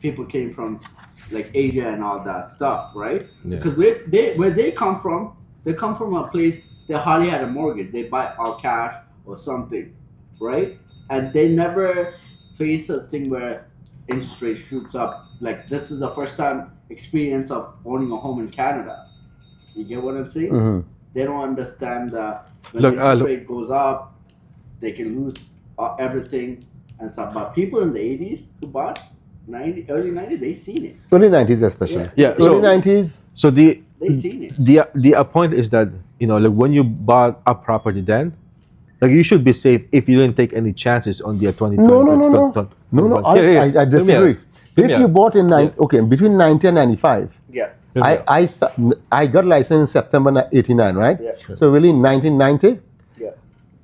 people came from like Asia and all that stuff, right? Yeah. Because where they come from a place they hardly had a mortgage. They buy all cash or something, right? And they never face a thing where interest rate shoots up. Like this is the first time experience of owning a home in Canada. You get what I'm saying? Mhm. They don't understand that when Look, the interest look- rate goes up, they can lose everything and stuff. But people in the 80s who bought early 90s, they seen it. Early 90s especially. Yeah, Early so- 90s. So They seen it. the point is that like when you bought a property, then like you should be safe if you didn't take any chances on the 2020. No. I disagree. Hear me If you out. bought in between 90 and 95, Yeah. Hear me out. I got licensed in September 89, right? Yeah. So really in 1990, Yeah.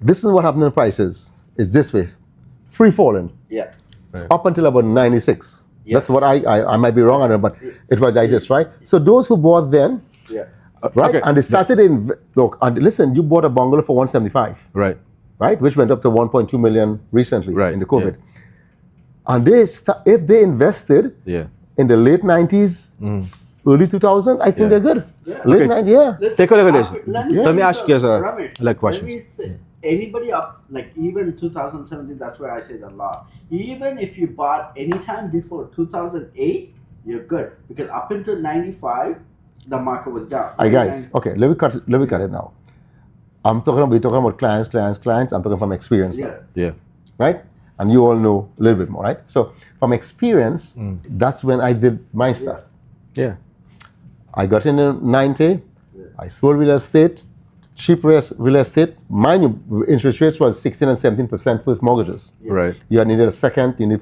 this is what happened in prices. It's this way, free falling Yeah. up until about 96. Yeah. That's what I might be wrong on it, but it was like this, right? So those who bought then, Yeah. right, Okay. and they started look, and listen, you bought a bungalow for 175, Right. right, which went up to 1.2 million recently Right, in the COVID. And if they invested Yeah. in the late 90s, early 2000, I think Yeah. they're good. Yeah. Late Okay. 90s, yeah. Listen, Take a look at this. Let Let me ask you guys Ramesh, like questions. Let me say, anybody up, like even 2017, that's where I say the law. Even if you bought anytime before 2008, you're good. Because up until 95, the market was down. Guys, okay, let me cut it now. We're talking about clients. I'm talking from experience, now, Yeah. Yeah. right? And you all know a little bit more, right? So from experience, that's when I did my stuff. Yeah. I got in 90. I sold real estate, cheap real estate. Mind you, interest rates was 16 and 17% first mortgages. Right. You needed a second. You need,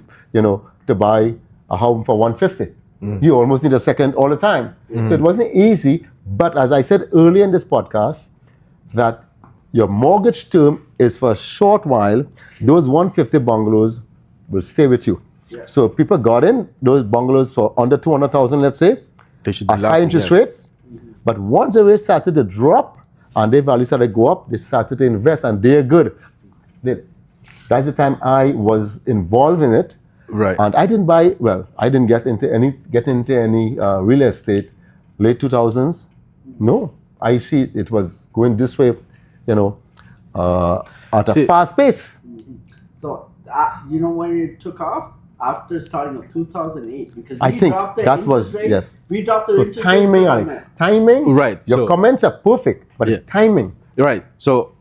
to buy a home for 150. You almost need a second all the time. So it wasn't easy. But as I said earlier in this podcast, that your mortgage term is for a short while. Those 150 bungalows will stay with you. Yeah. So people got in those bungalows for under 200,000, let's say, They should be at high laughing, interest yes. rates. But once the rates started to drop and their value started to go up, they started to invest and they're good. That's the time I was involved in it. Right. And I didn't get into any real estate late 2000s. No, I see it was going this way, at a fast pace. So, when it took off? After starting of 2008. Because I we think dropped the that interest was, rate. yes. We dropped the So interest timing, rate. Alex, timing. Right, Your so- comments are perfect, but Yeah. timing. Right. So,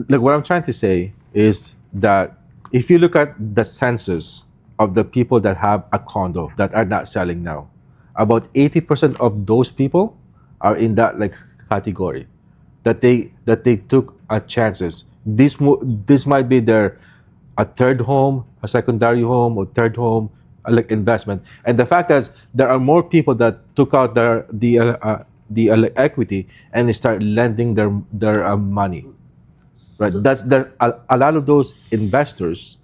like what I'm trying to say is that if you look at the census of the people that have a condo that are not selling now, about 80% of those people are in that like category that they took chances. This might be their a third home, a secondary home, or third home, like investment. And the fact is, there are more people that took out the equity and they start lending their money. Right. That's a lot of those investors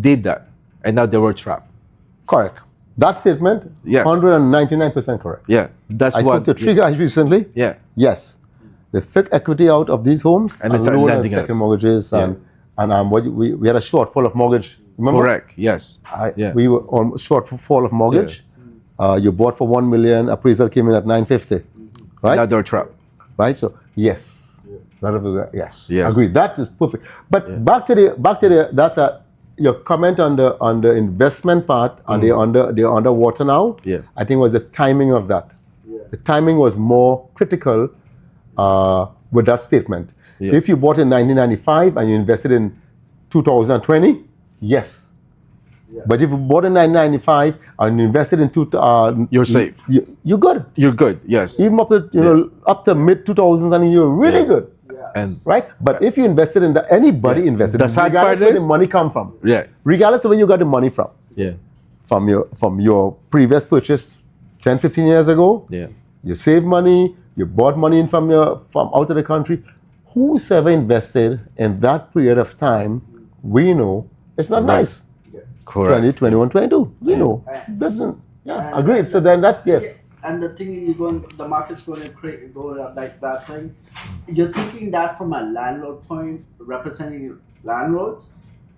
did that, and now they were trapped. Correct. That statement, Yes. 199% correct. Yeah. That's I what. spoke to three guys recently. Yeah. Yes, they took equity out of these homes And they started loan lending second us. mortgages and we had a shortfall of mortgage. Remember? Correct. Yes. Yeah. We were on shortfall of mortgage. You bought for 1 million. Appraisal came in at 950. Right. Now they're trapped. Right. So yes, yes. Yes. Agreed. That is perfect. But back to the your comment on the investment part and they're underwater now. Yeah. I think was the timing of that. Yeah. The timing was more critical with that statement. Yeah. If you bought in 1995 and you invested in 2020, yes. Yeah. But if you bought in 1995 and you invested in You're safe. You're good. You're good. Yes. Even up to up to mid 2000s, and you're really Yeah. good, Yeah. And right? But if you invested in anybody Yeah. invested, The sad regardless part where is- the money come from, yeah. regardless of where you got the money from your previous purchase 10, 15 years ago, Yeah. you saved money, you bought money in from out of the country. Whosoever invested in that period of time, we know it's not Right. nice. Correct. 20, 21, 22. We know. Doesn't. Yeah, agreed. So then that, yes. And the thing is, the market's going to go like that thing. You're thinking that from a landlord point, representing landlords,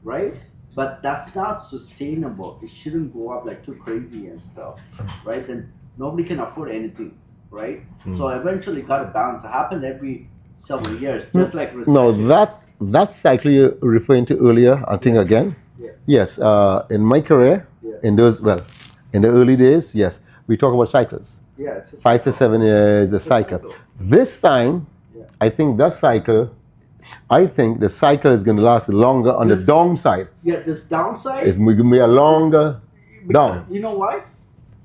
right? but that's not sustainable. It shouldn't go up like too crazy and stuff, right? Then nobody can afford anything, right? So eventually, got to balance. It happened every several years, just like No, recession. that cycle you're referring to earlier, I think again. Yeah. Yes, in my career, Yeah. in the early days, yes, we talk about cycles. Yeah, it's a 5 to cycle. 7 years, a It's a cycle. cycle. This time, Yeah. I think the cycle is going to last longer on the This- downside. Yeah, this downside. It's going to be a longer down. You know why?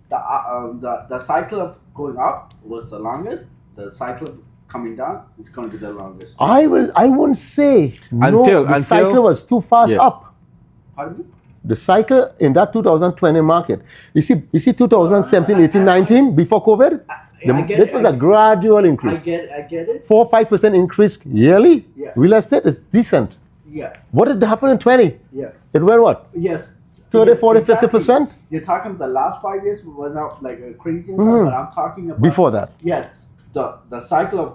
The cycle of going up was the longest. The cycle of coming down is going to be the longest. I wouldn't say Until- the cycle was too fast Yeah. up. Pardon me? The cycle in that 2020 market. You see 2017, 18, 19 before COVID? I get It it, was a gradual increase. I get it. 4-5% increase yearly. Yeah. Real estate is decent. Yeah, What did happen in 20? yeah. It went what? Yes. 30, Yeah, 40, exactly. 50%? You're talking about the last 5 years went up like crazy and stuff, but I'm talking about Before that. Yes, the cycle of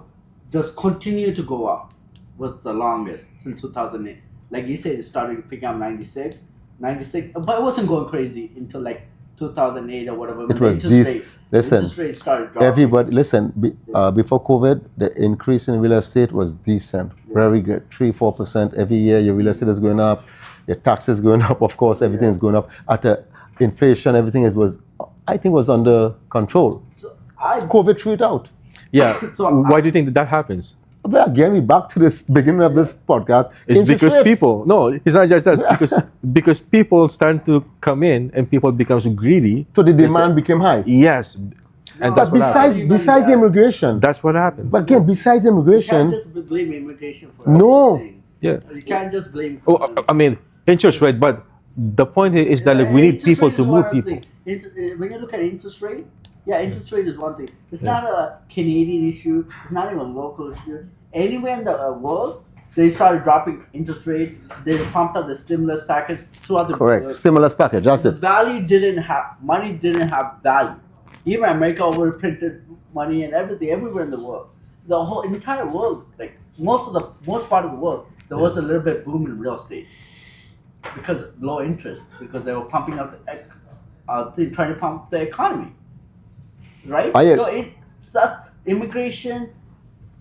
just continue to go up was the longest since 2008. Like you said, it started picking up 96, but it wasn't going crazy until like 2008 or whatever. when It the was listen, interest rate started dropping. everybody, listen, before COVID, the increase in real estate was decent. Very good. 3-4% every year. Your real estate is going up. Your taxes going up. Of course, everything is going up. Inflation, everything was under control. So COVID threw it out. Yeah. So Why do you think that happens? But again, we back to this beginning of this podcast. It's Interest because rates. people. No, it's not just that. Because people start to come in and people becomes greedy. So the demand became high. Yes, and that's But what happened. besides immigration, That's what happened. but again, besides you can't immigration, just blame immigration for No. everything. Yeah. You can't just blame. Oh, I mean, interest rate, but the point is that like we need Interest people rate to is move one people. thing. When you look at interest rate, interest rate is one thing. It's not a Canadian issue. It's not even a local issue. Anywhere in the world, they started dropping interest rate. They pumped out the stimulus package throughout the correct, stimulus package, that's The it. value money didn't have value. Even America overprinted money and everything everywhere in the world. The whole entire world, like most part of the world, there was a little bit boom in real estate because of low interest, because they were pumping out trying to pump the economy, right? So it's that immigration,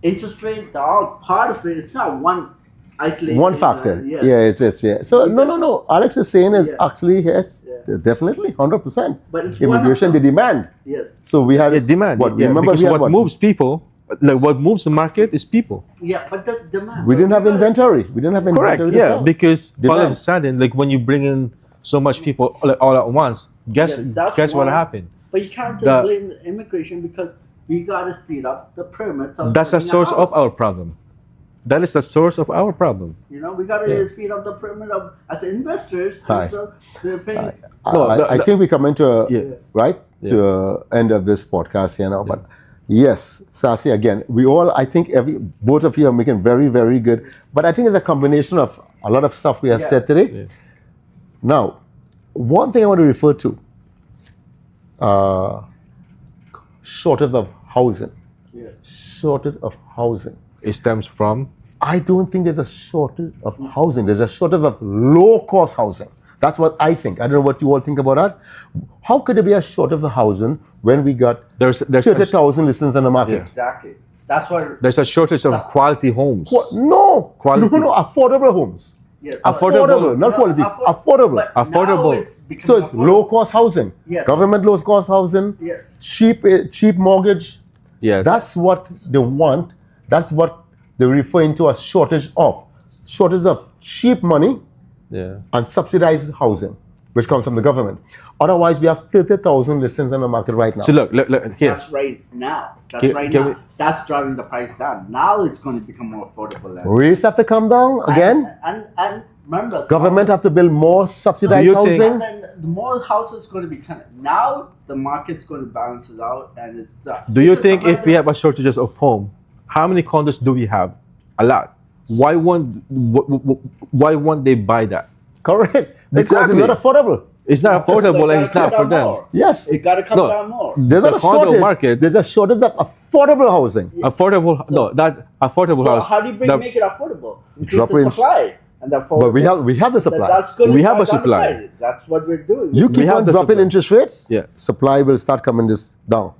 interest rate, they're all part of it. It's not one isolated One factor. yes. Yeah, it's. So no. Alex is saying is Yeah. actually yes, Yeah. definitely 100%. But it's Immigration, the demand. Yes. So we had Yeah, demand. What, Yeah, remember because we had what what? moves people, like what moves the market, is people. Yeah, but that's demand. We didn't have Because- inventory. We didn't have Correct. inventory. to Yeah, sell. because all of a Demand. sudden, like when you bring in so much people like, all at once, Yes, that's guess what one. happened? But you can't just The- blame the immigration because we gotta speed up the permits. Of That's the building a source of house. our problem. That is the source of our problem. You know, we gotta Yeah. speed up the permit of as investors. Hi. and stuff, they're paying. No, I think we come into Yeah. to end of this podcast here now. But yes, Sasi, again, I think both of you are making very, very good. But I think it's a combination of a lot of stuff we have Yeah. said today. Yeah. Now, one thing I want to refer to, shortage of housing. Yeah. Shortage of housing. It stems from I don't think there's a shortage of housing. There's a shortage of low-cost housing. That's what I think. I don't know what you all think about that. How could there be a shortage of housing when we got there's 30,000 listings on the market? Exactly. That's why. there's a shortage of quality homes. No, Quality. no, affordable homes. Yes. Affordable, not quality, affordable. But Affordable. now it's becoming So it's affordable. low-cost housing. Yes. Government low-cost housing. Yes. Cheap mortgage. Yes. That's what they want. That's what they're referring to as shortage of. Shortage of cheap money yeah. and subsidized housing, which comes from the government. Otherwise, we have 30,000 listings on the market right now. So look here. That's right now. That's Can- right can now. we- That's driving the price down. Now it's going to become more affordable. Rates have to come down again. And remember, Government have to build more subsidized Do you think- housing. And then the more houses going to be now the market's going to balance it out, and it's. Do you think if we have a shortages of home, how many condos do we have? A lot. Why won't they buy that? Correct. Because Exactly. it's not affordable. It's not affordable and it's not for them. Yes. It got to come No. down more. There's The not a condo shortage. market- There's a shortage of affordable housing. Affordable, no, that affordable So house. how do you the- make it affordable? Increase Drop the in- supply. and the But we have the supply. That's good. We have a supply. That's what we're doing. You keep have on the dropping supply. interest rates, Yeah. supply will start coming this down.